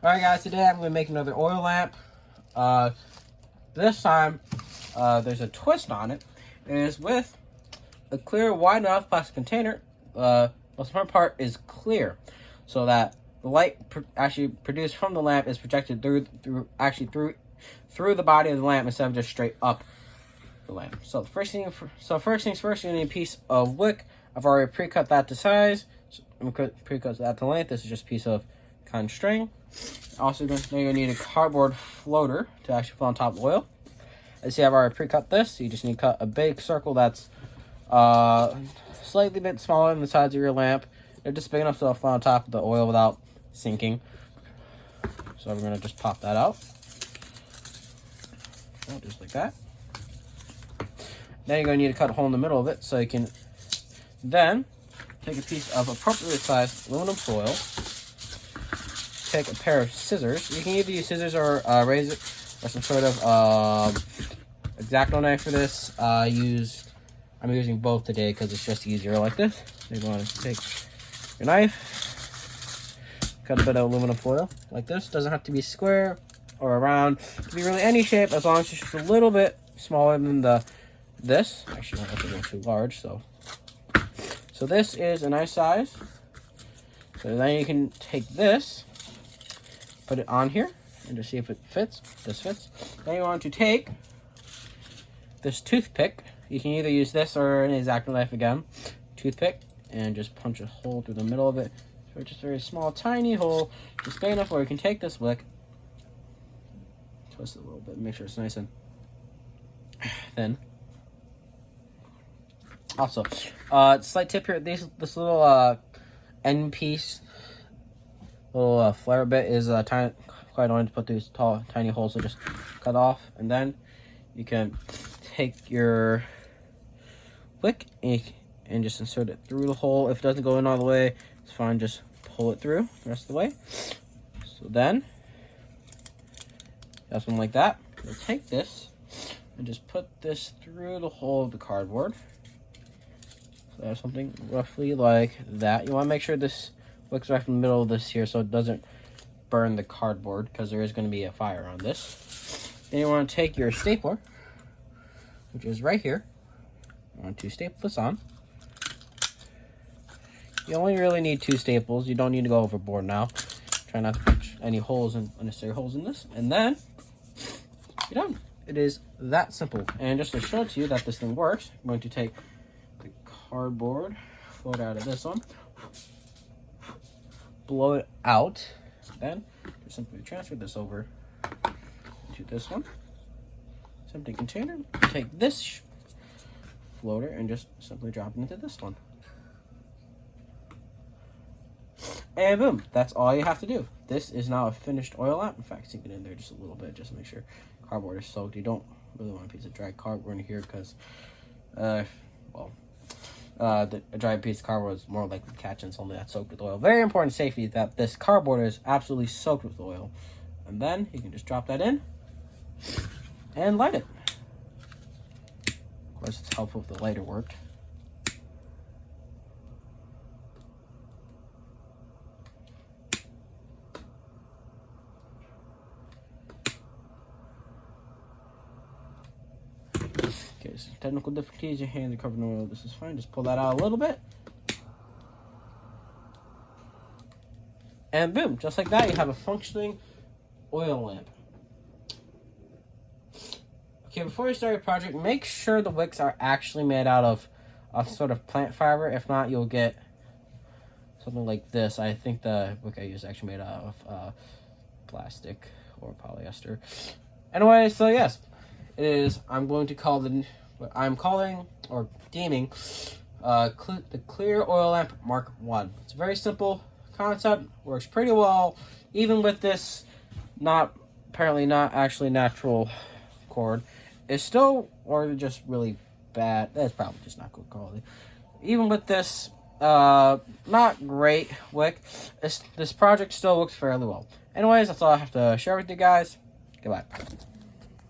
Alright guys, today I'm going to make another oil lamp. This time, there's a twist on it. It is with a clear, wide enough plastic container. The most important part is clear, so that the light actually produced from the lamp is projected through the body of the lamp instead of just straight up the lamp. So first things first, you need a piece of wick. I've already pre-cut that to size. So I'm going to pre-cut that to length. This is just a piece of cotton string. Also, you're going to need a cardboard floater to actually put on top of oil. As you see, I've already pre-cut this. You just need to cut a big circle that's slightly bit smaller than the sides of your lamp. They're just big enough so it'll fall on top of the oil without sinking. So we're going to just pop that out. Oh, just like that. Then you're going to need to cut a hole in the middle of it so you can then take a piece of appropriately sized aluminum foil. Take a pair of scissors. You can either use scissors or razor or some sort of X-Acto knife for this. I'm using both today because it's just easier like this. You're going to take your knife, cut a bit of aluminum foil like this. Doesn't have to be square or round. It can be really any shape as long as it's just a little bit smaller than this. Actually, I don't want to go too large. So this is a nice size. So then you can take this, put it on here, and just see if it fits. This fits. Then you want to take this toothpick. You can either use this or an X-Acto knife again. Toothpick, and just punch a hole through the middle of it. So just a very small, tiny hole, just big enough where you can take this wick, twist it a little bit, make sure it's nice and thin. Also, slight tip here: this little end piece, little flare bit is quite annoying to put these tiny holes. So just cut off, and then you can take your wick and just insert it through the hole. If it doesn't go in all the way, it's fine. Just pull it through the rest of the way. So then, got something like that. You'll take this and just put this through the hole of the cardboard. So that's something roughly like that. You want to make sure this wick's right in the middle of this here so it doesn't burn the cardboard, because there is going to be a fire on this. Then you want to take your stapler, which is right here. You want to staple this on. You only really need 2 staples. You don't need to go overboard now. Try not to punch any unnecessary holes in this. And then you're done. It is that simple. And just to show to you that this thing works, I'm going to take the cardboard, float out of this one, blow it out. Then just simply transfer this over to this one. Empty container. Take this floater and just simply drop it into this one. And boom, that's all you have to do. This is now a finished oil lamp. In fact, sink it in there just a little bit just to make sure cardboard is soaked. You don't really want a piece of dry cardboard in here because, a dry piece of cardboard is more likely to catch on something that's soaked with oil. Very important safety that this cardboard is absolutely soaked with oil. And then you can just drop that in and light it. Of course, it's helpful if the lighter worked. Okay, so technical difficulties, your hands are covered in oil. This is fine. Just pull that out a little bit. And boom, just like that, you have a functioning oil lamp. Okay, before you start your project, make sure the wicks are actually made out of a sort of plant fiber. If not, you'll get something like this. I think the wick I use is actually made out of plastic or polyester. Anyway, so yes, it is. I'm going to call what I'm calling or deeming the Clear Oil Lamp Mark 1. It's a very simple concept, works pretty well, even with this apparently not actually natural cord. It's still, or just really bad. That's probably just not good quality. Even with this not great wick, this project still looks fairly well. Anyways, that's all I have to share with you guys. Goodbye.